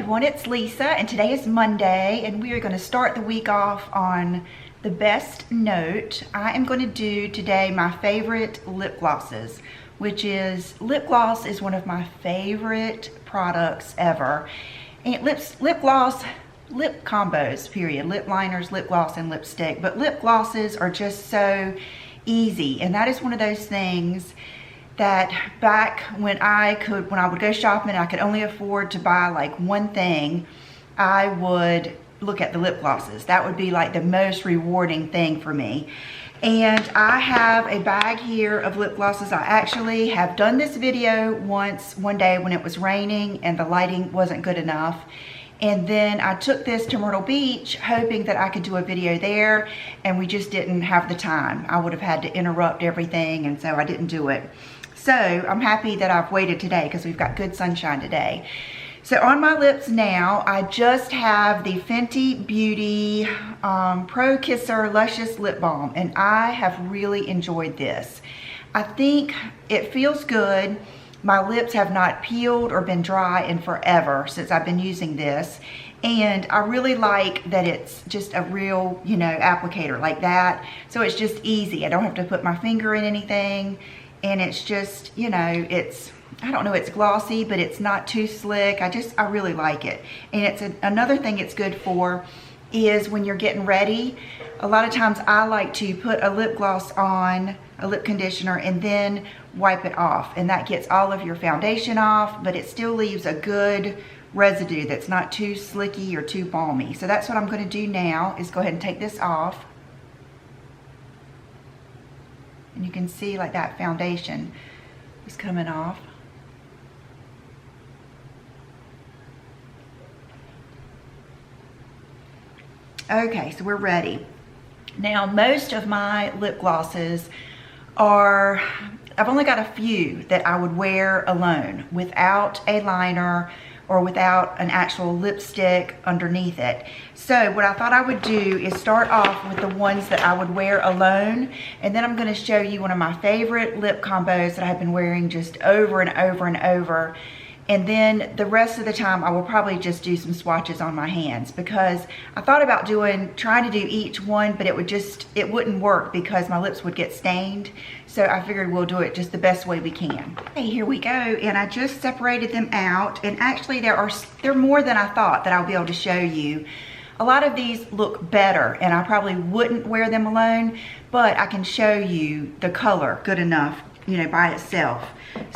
everyone, it's Lisa and today is Monday and we are going to start the week off on the best note. I am going to do today my favorite lip glosses, which is lip gloss is one of my favorite products ever. And lip gloss, lip combos, period. Lip liners, lip gloss, and lipstick. But lip glosses are just so easy, and that is one of those things that back when I would go shopping and I could only afford to buy like one thing, I would look at the lip glosses. That would be like the most rewarding thing for me. And I have a bag here of lip glosses. I actually have done this video one day when it was raining and the lighting wasn't good enough. And then I took this to Myrtle Beach hoping that I could do a video there, and we just didn't have the time. I would have had to interrupt everything, and so I didn't do it. So I'm happy that I've waited today because we've got good sunshine today. So on my lips now, I just have the Fenty Beauty Pro Kisser Luscious Lip Balm, and I have really enjoyed this. I think it feels good. My lips have not peeled or been dry in forever since I've been using this. And I really like that it's just a real, applicator like that. So it's just easy. I don't have to put my finger in anything. And it's just, I don't know, it's glossy, but it's not too slick. I really like it. And it's another thing it's good for is when you're getting ready. A lot of times I like to put a lip gloss on, a lip conditioner, and then wipe it off. And that gets all of your foundation off, but it still leaves a good residue that's not too slicky or too balmy. So that's what I'm going to do now, is go ahead and take this off. And you can see like that foundation is coming off. Okay, so we're ready. Now, most of my lip glosses are, I've only got a few that I would wear alone without a liner or without an actual lipstick underneath it. So what I thought I would do is start off with the ones that I would wear alone, and then I'm gonna show you one of my favorite lip combos that I've been wearing just over and over and over. And then the rest of the time I will probably just do some swatches on my hands, because I thought about trying to do each one, but it wouldn't work because my lips would get stained. So I figured we'll do it just the best way we can. Okay, here we go. And I just separated them out. And actually they're more than I thought that I'll be able to show you. A lot of these look better and I probably wouldn't wear them alone, but I can show you the color good enough, by itself.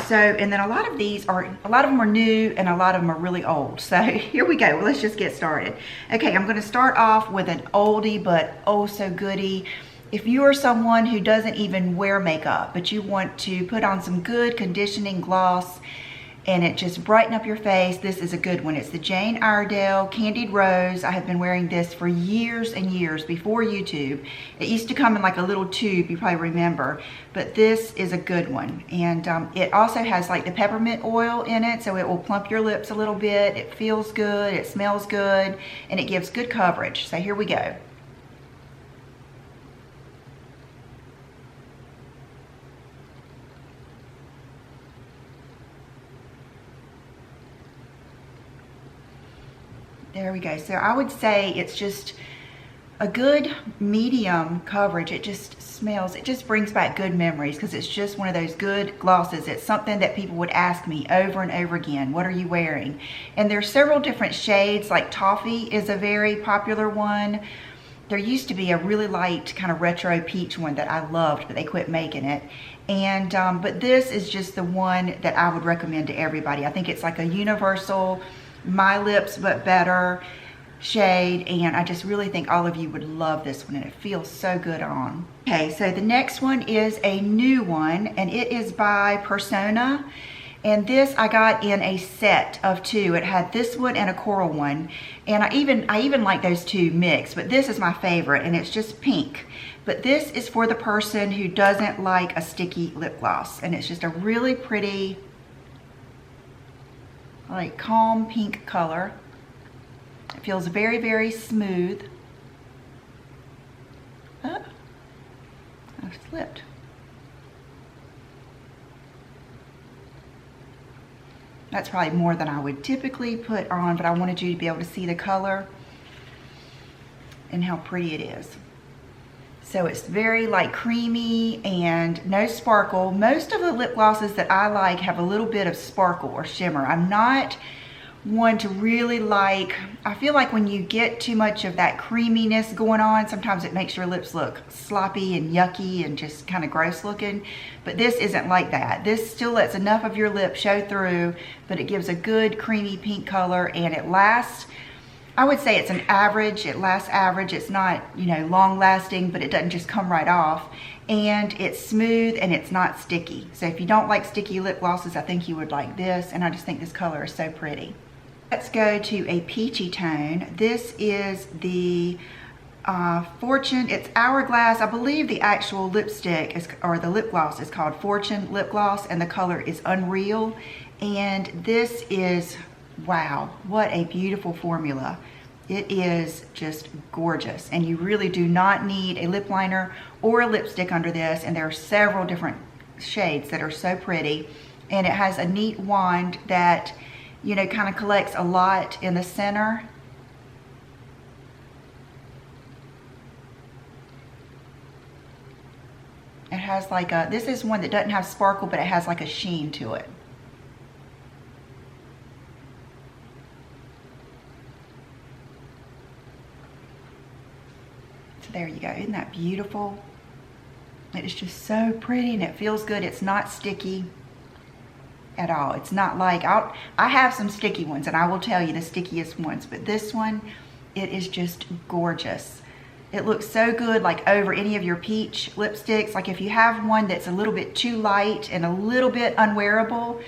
So, and then a lot of them are new and a lot of them are really old. So here we go. Well, let's just get started. Okay, I'm gonna start off with an oldie but oh so goodie. If you are someone who doesn't even wear makeup, but you want to put on some good conditioning gloss and it just brighten up your face, this is a good one. It's the Jane Iredale Candied Rose. I have been wearing this for years and years before YouTube. It used to come in like a little tube, you probably remember, but this is a good one. And it also has like the peppermint oil in it, so it will plump your lips a little bit. It feels good, it smells good, and it gives good coverage. So here we go. There we go. So I would say it's just a good medium coverage. It just brings back good memories because it's just one of those good glosses. It's something that people would ask me over and over again, what are you wearing? And there's several different shades, like Toffee is a very popular one. There used to be a really light kind of retro peach one that I loved, but they quit making it. And but this is just the one that I would recommend to everybody. I think it's like a universal my lips but better shade, and I just really think all of you would love this one, and it feels so good on. Okay, so the next one is a new one, and it is by Persona, and this I got in a set of two. It had this one and a coral one, and I even like those two mixed, but this is my favorite, and it's just pink. But this is for the person who doesn't like a sticky lip gloss, and it's just a really pretty, like calm pink color. It feels very, very smooth. Oh, I slipped. That's probably more than I would typically put on, but I wanted you to be able to see the color and how pretty it is. So it's very like creamy and no sparkle. Most of the lip glosses that I like have a little bit of sparkle or shimmer. I'm not one to really like, I feel like when you get too much of that creaminess going on, sometimes it makes your lips look sloppy and yucky and just kind of gross looking. But this isn't like that. This still lets enough of your lip show through, but it gives a good creamy pink color, and it lasts, I would say it's an average. It lasts average. It's not, you know, long lasting, but it doesn't just come right off. And it's smooth and it's not sticky. So if you don't like sticky lip glosses, I think you would like this. And I just think this color is so pretty. Let's go to a peachy tone. This is the Fortune, it's Hourglass. I believe the actual lipstick is, or the lip gloss is called Fortune Lip Gloss, and the color is Unreal. And this is, wow, what a beautiful formula. It is just gorgeous, and you really do not need a lip liner or a lipstick under this, and there are several different shades that are so pretty. And it has a neat wand that, you know, kind of collects a lot in the center. It has like a, this is one that doesn't have sparkle, but it has like a sheen to it. So there you go. Isn't that beautiful? It is just so pretty, and it feels good. It's not sticky at all. It's not like, I have some sticky ones, and I will tell you the stickiest ones, but this one, it is just gorgeous. It looks so good like over any of your peach lipsticks. Like if you have one that's a little bit too light and a little bit unwearable,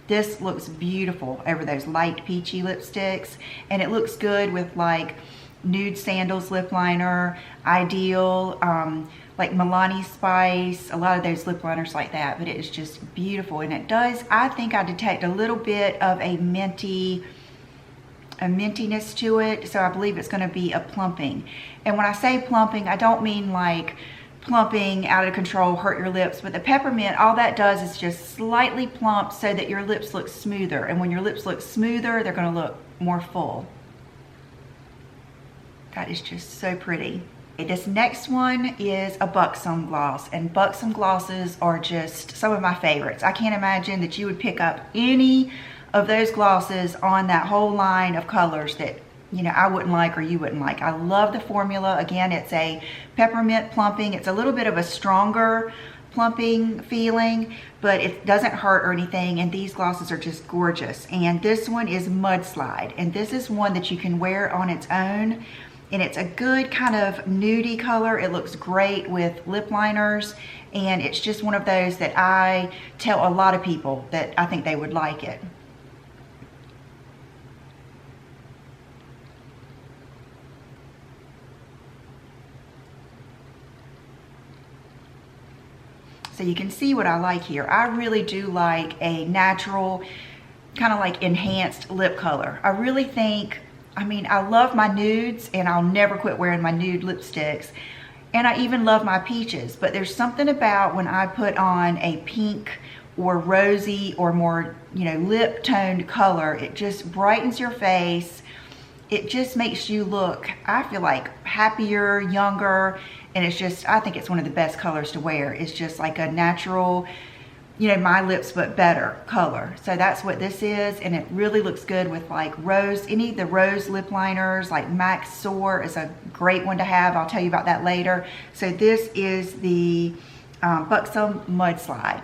this looks beautiful over those light peachy lipsticks. And it looks good with like Nude Sandals lip liner, Ideal, like Milani Spice, a lot of those lip liners like that. But it is just beautiful, and it does, I think I detect a little bit of a mintiness to it, so I believe it's going to be a plumping. And when I say plumping, I don't mean like plumping out of control, hurt your lips, but the peppermint, all that does is just slightly plump so that your lips look smoother. And when your lips look smoother, they're going to look more full. That is just so pretty. This next one is a Buxom Gloss, and Buxom glosses are just some of my favorites. I can't imagine that you would pick up any of those glosses on that whole line of colors that, you know, I wouldn't like or you wouldn't like. I love the formula. Again, it's a peppermint plumping. It's a little bit of a stronger plumping feeling, but it doesn't hurt or anything, and these glosses are just gorgeous. And this one is Mudslide, and this is one that you can wear on its own. And it's a good kind of nudie color. It looks great with lip liners. And it's just one of those that I tell a lot of people that I think they would like it. So you can see what I like here. I really do like a natural, kind of like enhanced lip color. I really think, I mean, I love my nudes, and I'll never quit wearing my nude lipsticks. And I even love my peaches, but there's something about when I put on a pink or rosy or more, you know, lip toned color, it just brightens your face. It just makes you look, I feel like, happier, younger, and it's just, I think it's one of the best colors to wear. It's just like a natural, you know, my lips but better color. So that's what this is, and it really looks good with like rose, any of the rose lip liners, like Max Soar is a great one to have. I'll tell you about that later. So this is the Buxom Mudslide.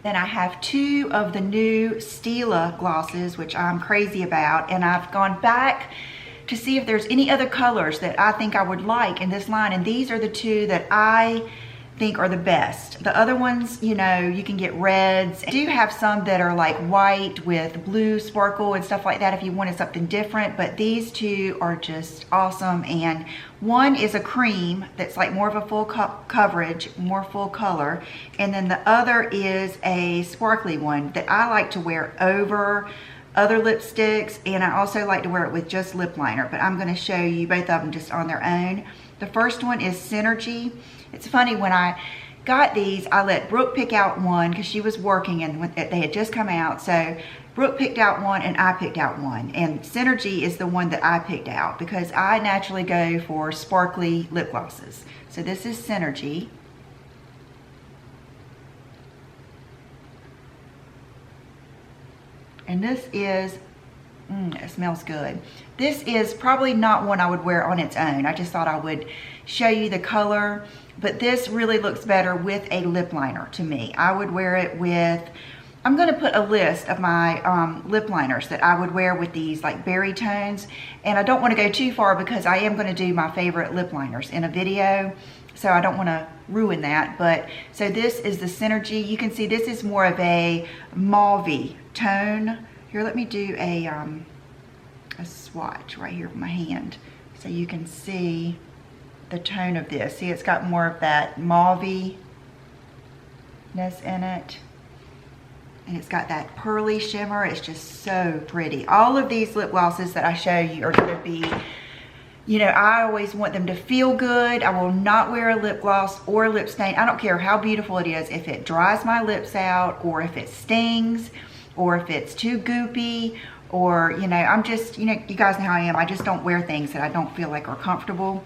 Then I have two of the new Stila glosses, which I'm crazy about, and I've gone back to see if there's any other colors that I think I would like in this line, and these are the two that I think are the best. The other ones, you know, you can get reds. I do have some that are like white with blue sparkle and stuff like that if you wanted something different, but these two are just awesome. And one is a cream that's like more of a full coverage, more full color, and then the other is a sparkly one that I like to wear over other lipsticks, and I also like to wear it with just lip liner, but I'm going to show you both of them just on their own. The first one is Synergy. It's funny, when I got these, I let Brooke pick out one because she was working and they had just come out. So Brooke picked out one and I picked out one. And Synergy is the one that I picked out because I naturally go for sparkly lip glosses. So this is Synergy. And this is, it smells good. This is probably not one I would wear on its own. I just thought I would show you the color, but this really looks better with a lip liner to me. I would wear it with, I'm gonna put a list of my lip liners that I would wear with these like berry tones. And I don't wanna go too far because I am gonna do my favorite lip liners in a video. So I don't wanna ruin that. But so this is the Synergy. You can see this is more of a mauve tone. Here, let me do a swatch right here with my hand so you can see the tone of this. See, it's got more of that mauve-ness in it. And it's got that pearly shimmer. It's just so pretty. All of these lip glosses that I show you are gonna be, you know, I always want them to feel good. I will not wear a lip gloss or a lip stain. I don't care how beautiful it is. If it dries my lips out or if it stings or if it's too goopy or, you know, I'm just, you know, you guys know how I am. I just don't wear things that I don't feel like are comfortable.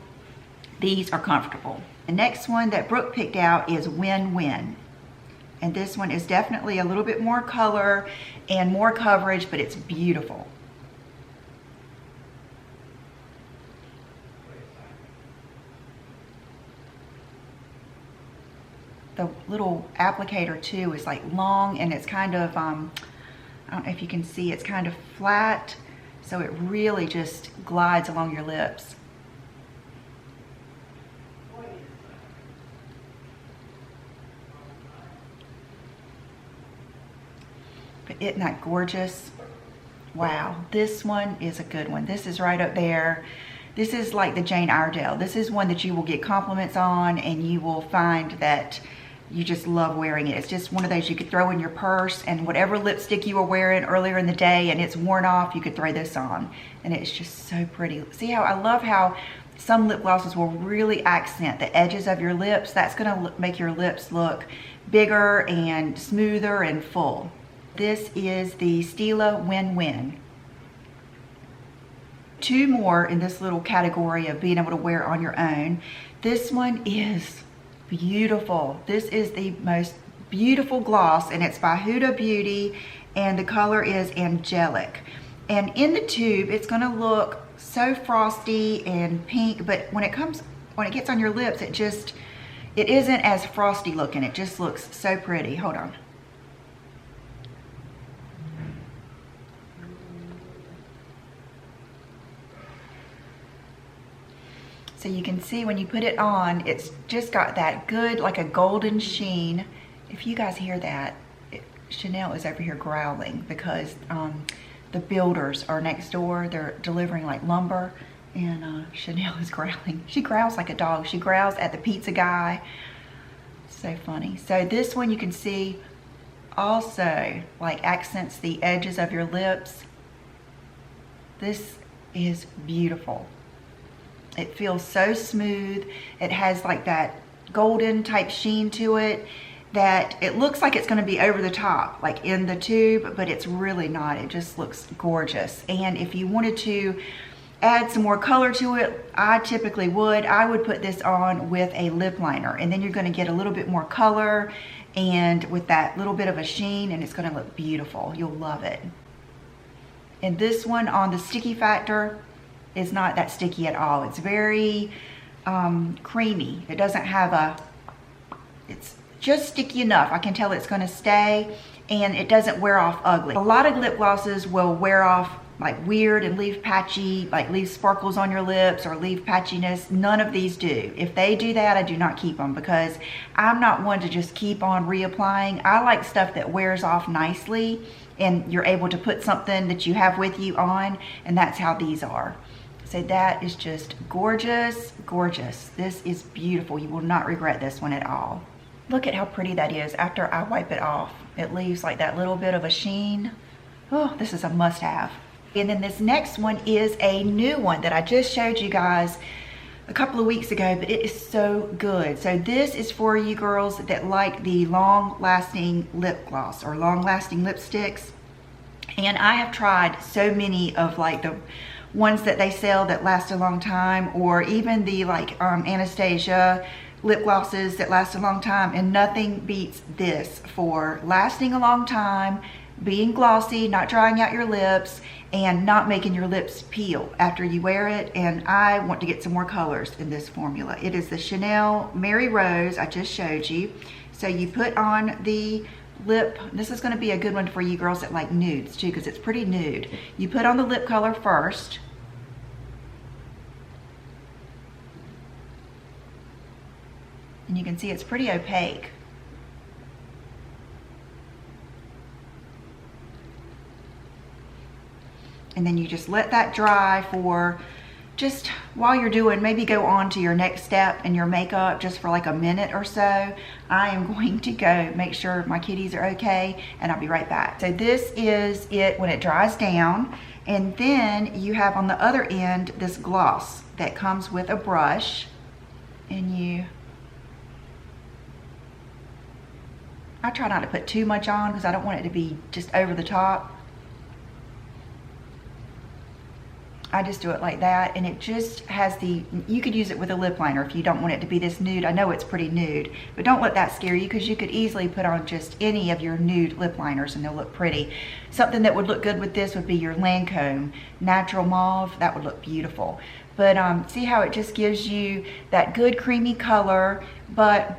These are comfortable. The next one that Brooke picked out is Win-Win. And this one is definitely a little bit more color and more coverage, but it's beautiful. The little applicator too is like long and it's kind of, I don't know if you can see, it's kind of flat. So it really just glides along your lips. But isn't that gorgeous? Wow, this one is a good one. This is right up there. This is like the Jane Iredale. This is one that you will get compliments on and you will find that you just love wearing it. It's just one of those you could throw in your purse and whatever lipstick you were wearing earlier in the day and it's worn off, you could throw this on. And it's just so pretty. See how, I love how some lip glosses will really accent the edges of your lips. That's gonna make your lips look bigger and smoother and full. This is the Stila Win-Win. Two more in this little category of being able to wear on your own. This one is beautiful. This is the most beautiful gloss and it's by Huda Beauty and the color is Angelic. And in the tube, it's gonna look so frosty and pink, but when it gets on your lips, it isn't as frosty looking. It just looks so pretty. Hold on. So you can see when you put it on, it's just got that good, like a golden sheen. If you guys hear that, Chanel is over here growling because the builders are next door. They're delivering like lumber and Chanel is growling. She growls like a dog. She growls at the pizza guy. So funny. So this one you can see also like accents the edges of your lips. This is beautiful. It feels so smooth. It has like that golden type sheen to it that it looks like it's gonna be over the top, like in the tube, but it's really not. It just looks gorgeous. And if you wanted to add some more color to it, I typically would. I would put this on with a lip liner and then you're gonna get a little bit more color and with that little bit of a sheen and it's gonna look beautiful. You'll love it. And this one on the sticky factor, is not that sticky at all. It's very creamy. It doesn't have it's just sticky enough. I can tell it's gonna stay and it doesn't wear off ugly. A lot of lip glosses will wear off like weird and leave patchy, like leave sparkles on your lips or leave patchiness. None of these do. If they do that, I do not keep them because I'm not one to just keep on reapplying. I like stuff that wears off nicely and you're able to put something that you have with you on, and that's how these are. So that is just gorgeous, gorgeous. This is beautiful. You will not regret this one at all. Look at how pretty that is after I wipe it off. It leaves like that little bit of a sheen. Oh, this is a must-have. And then this next one is a new one that I just showed you guys a couple of weeks ago, but it is so good. So this is for you girls that like the long-lasting lip gloss or long-lasting lipsticks. And I have tried so many of like the ones that they sell that last a long time, or even the like Anastasia lip glosses that last a long time, and nothing beats this for lasting a long time, being glossy, not drying out your lips, and not making your lips peel after you wear it. And I want to get some more colors in this formula. It is the Chanel Mary Rose I just showed you. So you put on the lip, this is going to be a good one for you girls that like nudes too, because it's pretty nude. You put on the lip color first. And you can see it's pretty opaque. And then you just let that dry for just while you're doing, maybe go on to your next step in your makeup just for like a minute or so. I am going to go make sure my kitties are okay, and I'll be right back. So this is it when it dries down. And then you have on the other end this gloss that comes with a brush, and I try not to put too much on because I don't want it to be just over the top. I just do it like that, and it just has you could use it with a lip liner if you don't want it to be this nude. I know it's pretty nude, but don't let that scare you, because you could easily put on just any of your nude lip liners and they'll look pretty. Something that would look good with this would be your Lancome Natural Mauve. That would look beautiful. But see how it just gives you that good creamy color, but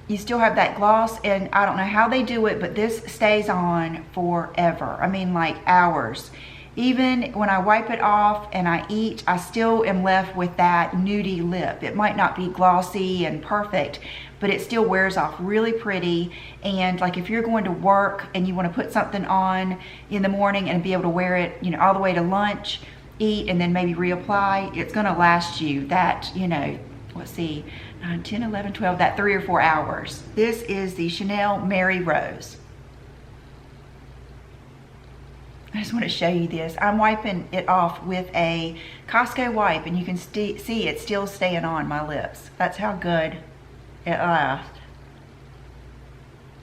you still have that gloss. And I don't know how they do it, but this stays on forever. I mean, like hours. Even when I wipe it off and I eat, I still am left with that nudie lip. It might not be glossy and perfect, but it still wears off really pretty. And like if you're going to work and you want to put something on in the morning and be able to wear it, you know, all the way to lunch, eat, and then maybe reapply, it's going to last you that, you know, let's see, 9, 10, 11, 12, that 3 or 4 hours. This is the Chanel Mary Rose. I just want to show you this. I'm wiping it off with a Costco wipe, and you can see it's still staying on my lips. That's how good it lasts.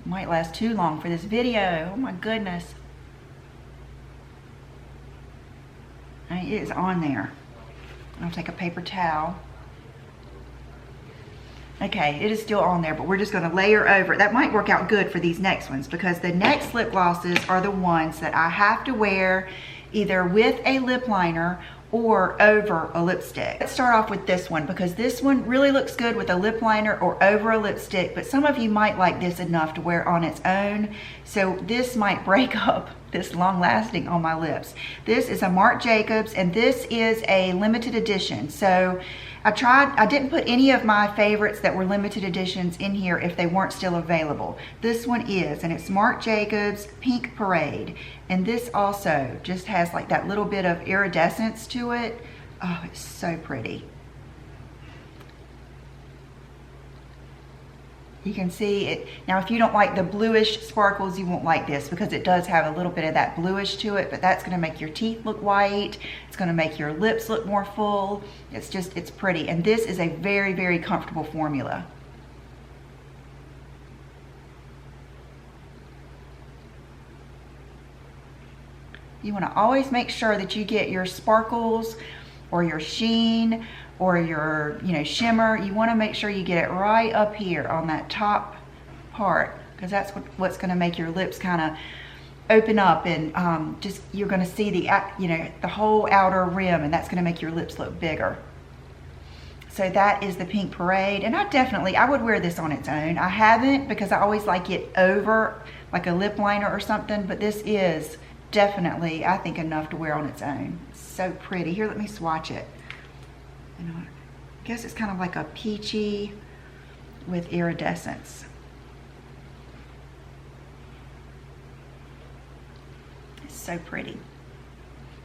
Might last too long for this video. Oh my goodness. It is on there. I'll take a paper towel. Okay, it is still on there, but we're just going to layer over. That might work out good for these next ones, because the next lip glosses are the ones that I have to wear either with a lip liner or over a lipstick. Let's start off with this one, because this one really looks good with a lip liner or over a lipstick, but some of you might like this enough to wear on its own. So this might break up this long lasting on my lips. This is a Marc Jacobs, and this is a limited edition. So I didn't put any of my favorites that were limited editions in here if they weren't still available. This one is, and it's Marc Jacobs Pink Parade. And this also just has like that little bit of iridescence to it. Oh, it's so pretty. You can see it. Now, if you don't like the bluish sparkles, you won't like this, because it does have a little bit of that bluish to it, but that's going to make your teeth look white. It's going to make your lips look more full. It's pretty. And this is a very, very comfortable formula. You want to always make sure that you get your sparkles or your sheen or your, you know, shimmer. You want to make sure you get it right up here on that top part, because that's what's going to make your lips kind of open up, and just you're going to see the, you know, the whole outer rim, and that's going to make your lips look bigger. So that is the Pink Parade, and I would wear this on its own. I haven't, because I always like it over like a lip liner or something, but this is definitely, I think, enough to wear on its own. It's so pretty. Here, let me swatch it. You know, I guess it's kind of like a peachy with iridescence. It's so pretty.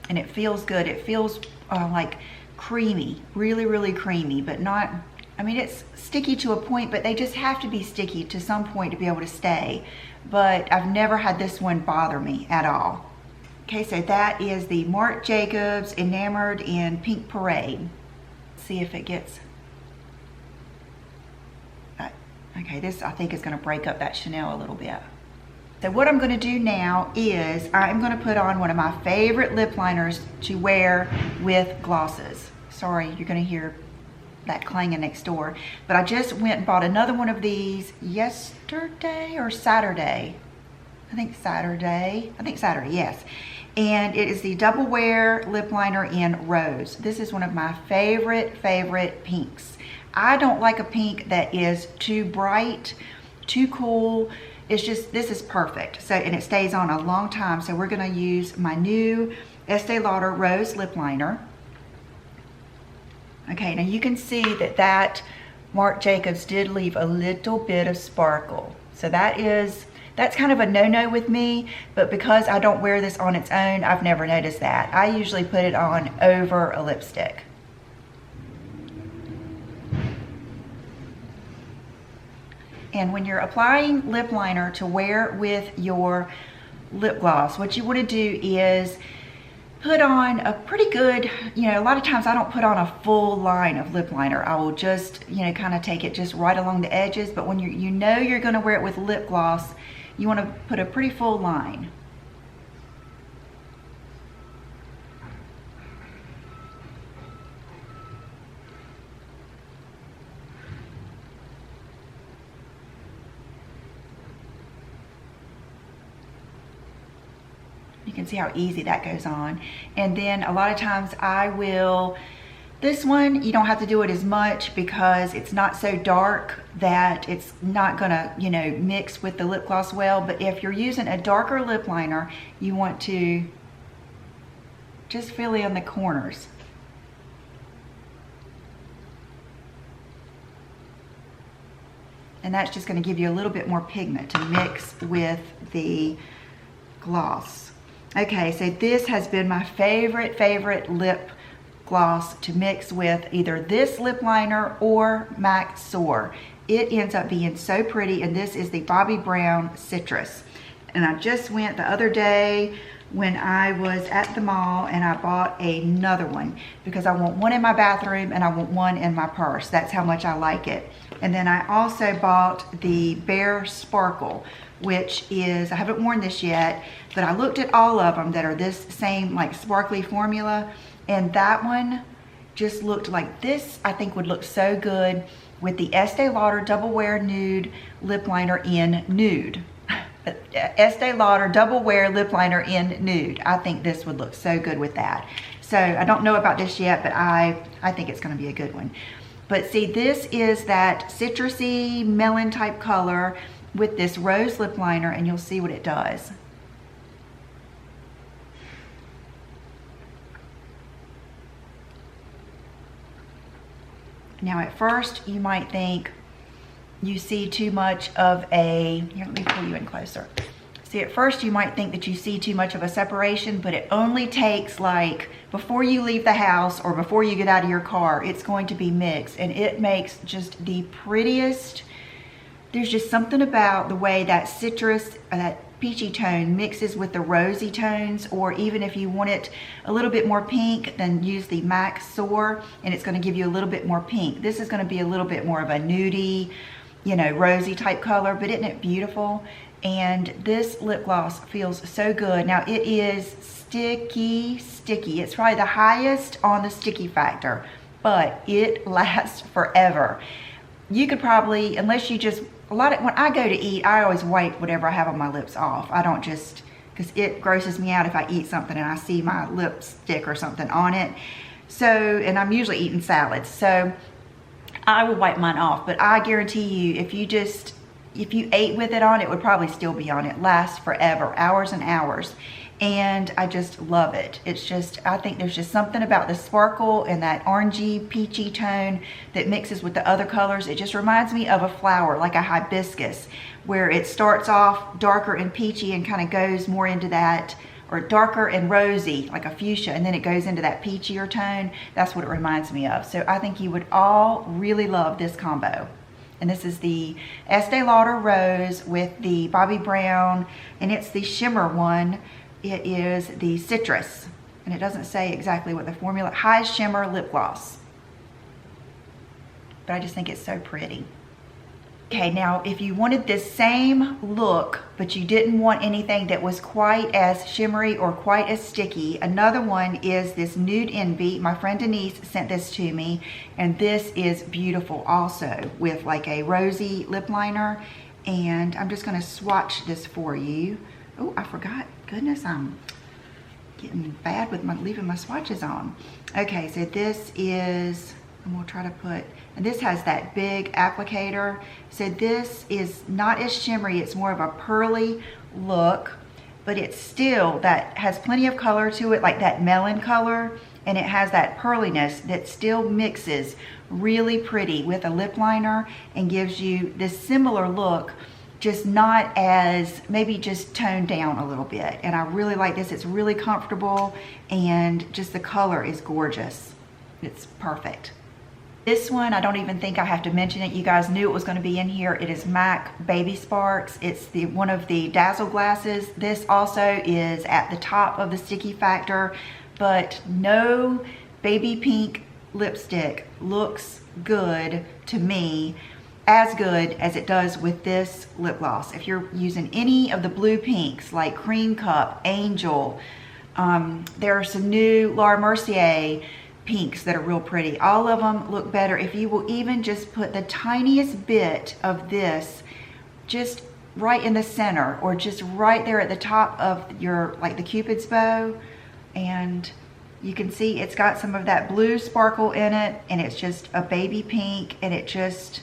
And it feels good. It feels like creamy, really, really creamy, but not, I mean, it's sticky to a point, but they just have to be sticky to some point to be able to stay. But I've never had this one bother me at all. Okay, so that is the Marc Jacobs Enamored in Pink Parade. see if it gets, okay, this I think is gonna break up that Chanel a little bit. So what I'm gonna do now is I'm gonna put on one of my favorite lip liners to wear with glosses. Sorry, you're gonna hear that clanging next door. But I just went and bought another one of these yesterday or Saturday. I think Saturday, yes. And it is the Double Wear Lip Liner in Rose. This is one of my favorite pinks. I don't like a pink that is too bright, too cool. It's just, this is perfect. So, and it stays on a long time. So we're gonna use my new Estee Lauder Rose Lip Liner. Okay, now you can see that Marc Jacobs did leave a little bit of sparkle. So that's kind of a no-no with me, but because I don't wear this on its own, I've never noticed that. I usually put it on over a lipstick. And when you're applying lip liner to wear with your lip gloss, what you want to do is put on a pretty good, a lot of times I don't put on a full line of lip liner. I will just, kind of take it just right along the edges. But when you know you're going to wear it with lip gloss, you want to put a pretty full line. You can see how easy that goes on. And then a lot of times I will, this one, you don't have to do it as much because it's not so dark that it's not gonna, mix with the lip gloss well. But if you're using a darker lip liner, you want to just fill in the corners. And that's just gonna give you a little bit more pigment to mix with the gloss. Okay, so this has been my favorite lip gloss to mix with either this lip liner or MAC Soar. It ends up being so pretty, and this is the Bobbi Brown Citrus. And I just went the other day when I was at the mall and I bought another one because I want one in my bathroom and I want one in my purse. That's how much I like it. And then I also bought the Bare Sparkle, which is, I haven't worn this yet, but I looked at all of them that are this same like sparkly formula, and that one just looked like this. I think would look so good with the Estee Lauder Double Wear Nude Lip Liner in Nude. Estee Lauder Double Wear Lip Liner in Nude. I think this would look so good with that. So I don't know about this yet, but I think it's gonna be a good one. But see, this is that citrusy melon type color with this rose lip liner, and you'll see what it does. Now at first you might think you see too much of a, here, let me pull you in closer. See, at first you might think that you see too much of a separation, but it only takes like before you leave the house or before you get out of your car, it's going to be mixed, and it makes just the prettiest. There's just something about the way that citrus, that peachy tone mixes with the rosy tones, or even if you want it a little bit more pink, then use the MAC Soar, and it's going to give you a little bit more pink. This is going to be a little bit more of a nudie, rosy type color, but isn't it beautiful? And this lip gloss feels so good. Now it is sticky. It's probably the highest on the sticky factor, but it lasts forever. You could probably, unless you just, when I go to eat, I always wipe whatever I have on my lips off. I don't just, because it grosses me out if I eat something and I see my lipstick or something on it. So, and I'm usually eating salads, so I will wipe mine off. But I guarantee you, if you ate with it on, it would probably still be on. It lasts forever, hours and hours. And I just love it. It's just, I think there's just something about the sparkle and that orangey, peachy tone that mixes with the other colors. It just reminds me of a flower, like a hibiscus, where it starts off darker and peachy and kind of goes more into that, or darker and rosy, like a fuchsia, and then it goes into that peachier tone. That's what it reminds me of. So I think you would all really love this combo. And this is the Estee Lauder Rose with the Bobbi Brown, and it's the shimmer one. It is the Citrus, and it doesn't say exactly what the formula, High Shimmer Lip Gloss. but I just think it's so pretty. Okay, now if you wanted this same look, but you didn't want anything that was quite as shimmery or quite as sticky, another one is this Nude Envy. My friend Denise sent this to me, and this is beautiful also with like a rosy lip liner. And I'm just gonna swatch this for you. Oh, I forgot, goodness, I'm getting bad with leaving my swatches on. Okay, so this is, and we'll try to put, and this has that big applicator. So this is not as shimmery, it's more of a pearly look, but it's still, that has plenty of color to it, like that melon color, and it has that pearliness that still mixes really pretty with a lip liner and gives you this similar look, just not as, maybe just toned down a little bit. And I really like this, it's really comfortable, and just the color is gorgeous. It's perfect. This one, I don't even think I have to mention it. You guys knew it was going to be in here. It is MAC Baby Sparks. It's one of the Dazzle glasses. This also is at the top of the sticky factor, but no baby pink lipstick looks good to me, as good as it does with this lip gloss. If you're using any of the blue pinks like Cream Cup, Angel, there are some new Laura Mercier pinks that are real pretty. All of them look better if you will even just put the tiniest bit of this just right in the center, or just right there at the top of your, like the Cupid's bow, and you can see it's got some of that blue sparkle in it, and it's just a baby pink, and it just,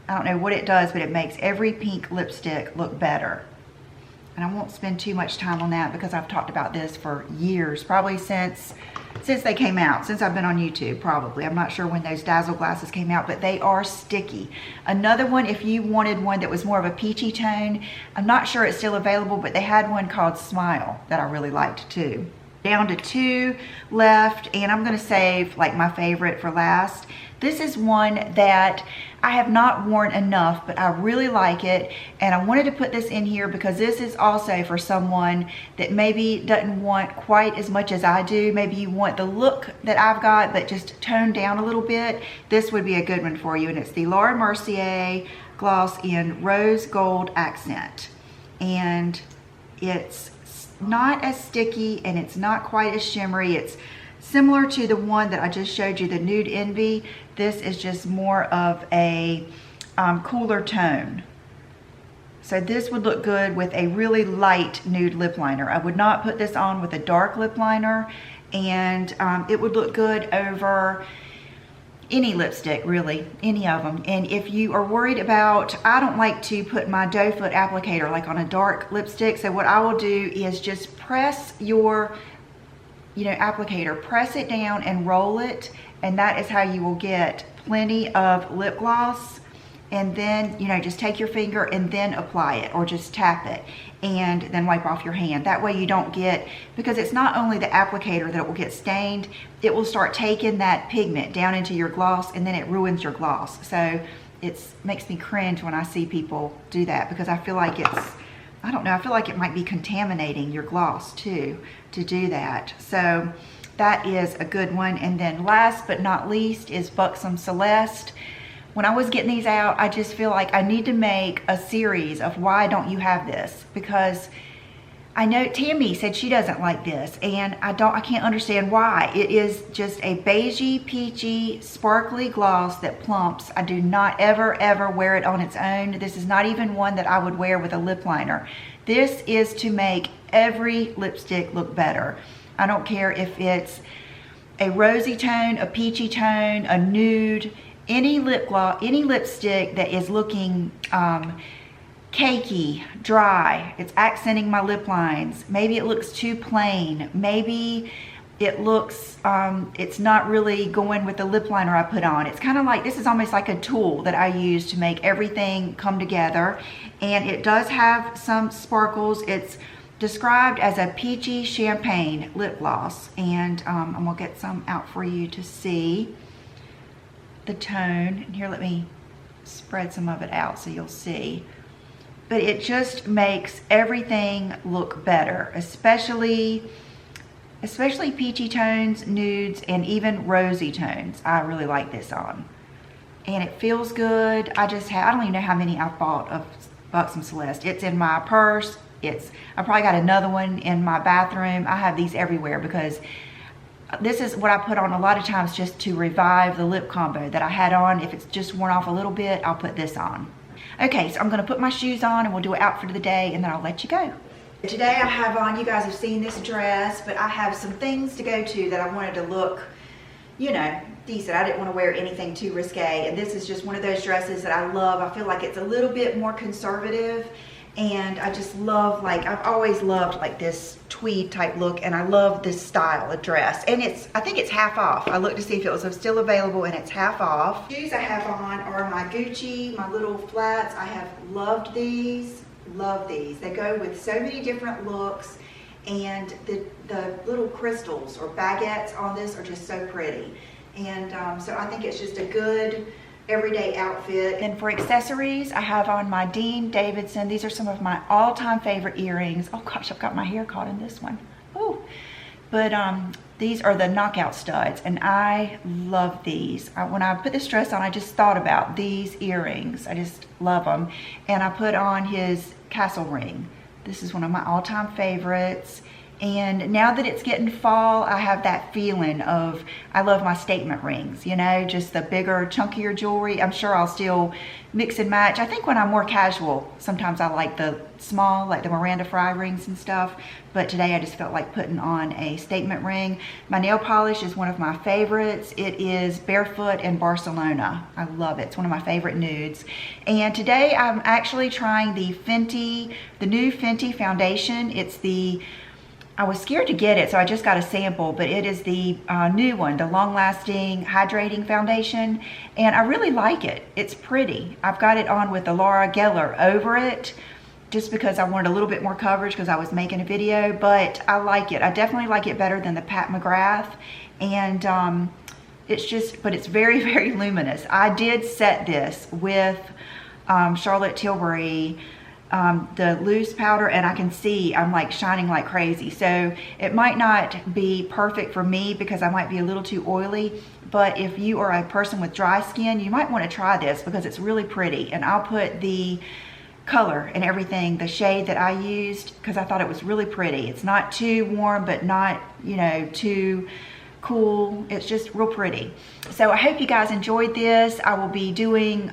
I don't know what it does, but it makes every pink lipstick look better. And I won't spend too much time on that because I've talked about this for years, probably since they came out, since I've been on YouTube, probably. I'm not sure when those Dazzle glasses came out, but they are sticky. Another one, if you wanted one that was more of a peachy tone, I'm not sure it's still available, but they had one called Smile that I really liked too. Down to 2 left, and I'm gonna save like my favorite for last. This is one that I have not worn enough, but I really like it, and I wanted to put this in here because this is also for someone that maybe doesn't want quite as much as I do. Maybe you want the look that I've got, but just toned down a little bit. This would be a good one for you, and it's the Laura Mercier gloss in Rose Gold Accent. And it's not as sticky, and it's not quite as shimmery. It's similar to the one that I just showed you, the Nude Envy. This is just more of a cooler tone. So this would look good with a really light nude lip liner. I would not put this on with a dark lip liner, and it would look good over any lipstick, really, any of them. And if you are worried about, I don't like to put my doe foot applicator like on a dark lipstick, so what I will do is just press your applicator, press it down and roll it, and that is how you will get plenty of lip gloss. And then, just take your finger and then apply it, or just tap it and then wipe off your hand. That way you don't get, because it's not only the applicator that will get stained, it will start taking that pigment down into your gloss, and then it ruins your gloss. So it makes me cringe when I see people do that, because I feel like it's, I don't know, I feel like it might be contaminating your gloss too to do that. So that is a good one. And then last but not least is Buxom Celeste. When I was getting these out, I just feel like I need to make a series of why don't you have this, because I know Tammy said she doesn't like this, and I can't understand why. It is just a beigey, peachy, sparkly gloss that plumps. I do not ever wear it on its own. This is not even one that I would wear with a lip liner. This is to make every lipstick look better. I don't care if it's a rosy tone, a peachy tone, a nude, any lip gloss, any lipstick that is looking cakey, dry, it's accenting my lip lines. Maybe it looks too plain. Maybe it looks, it's not really going with the lip liner I put on. It's kind of like, this is almost like a tool that I use to make everything come together. And it does have some sparkles. It's described as a peachy champagne lip gloss. And I'm gonna get some out for you to see the tone. And here, let me spread some of it out so you'll see. But it just makes everything look better, especially peachy tones, nudes, and even rosy tones. I really like this on. and it feels good. I don't even know how many I've bought of Buxom Celeste. It's in my purse. I probably got another one in my bathroom. I have these everywhere because this is what I put on a lot of times just to revive the lip combo that I had on. If it's just worn off a little bit, I'll put this on. Okay, so I'm gonna put my shoes on and we'll do an outfit of the day and then I'll let you go. Today I have on, you guys have seen this dress, but I have some things to go to that I wanted to look, you know, decent. I didn't want to wear anything too risque, and this is just one of those dresses that I love. I feel like it's a little bit more conservative, and I just love, like, I've always loved like this tweed type look, and I love this style of dress. And I think it's half off. I looked to see if it was still available, and it's half off. Shoes I have on are my Gucci, my little flats. I have loved these, love these. They go with so many different looks, and the little crystals or baguettes on this are just so pretty. And so I think it's just a good everyday outfit. And for accessories, I have on my Dean Davidson. These are some of my all-time favorite earrings. Oh gosh, I've got my hair caught in this one. Oh, but these are the knockout studs, and I love these. When I put this dress on, I just thought about these earrings. I just love them. And I put on his castle ring. This is one of my all-time favorites. And now that it's getting fall, I have that feeling of, I love my statement rings, you know, just the bigger, chunkier jewelry. I'm sure I'll still mix and match. I think when I'm more casual, sometimes I like the small, like the Miranda Fry rings and stuff. But today I just felt like putting on a statement ring. My nail polish is one of my favorites. It is Barefoot in Barcelona. I love it. It's one of my favorite nudes. And today I'm actually trying the new Fenty foundation. I was scared to get it, so I just got a sample, but it is the new one, the long-lasting hydrating foundation, and I really like it. It's pretty. I've got it on with the Laura Geller over it, just because I wanted a little bit more coverage because I was making a video, but I like it. I definitely like it better than the Pat McGrath, and but it's very, very luminous. I did set this with Charlotte Tilbury, the loose powder, and I can see I'm like shining like crazy. So it might not be perfect for me because I might be a little too oily, but if you are a person with dry skin, you might want to try this because it's really pretty. And I'll put the color and everything, the shade that I used, because I thought it was really pretty. It's not too warm, but not, you know, too cool. It's just real pretty. So I hope you guys enjoyed this. I will be doing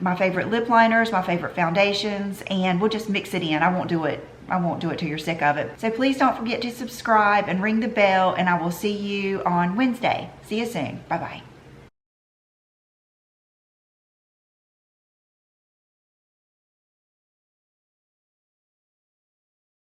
my favorite lip liners, my favorite foundations, and we'll just mix it in. I won't do it till you're sick of it. So please don't forget to subscribe and ring the bell, and I will see you on Wednesday. See you soon. Bye-bye.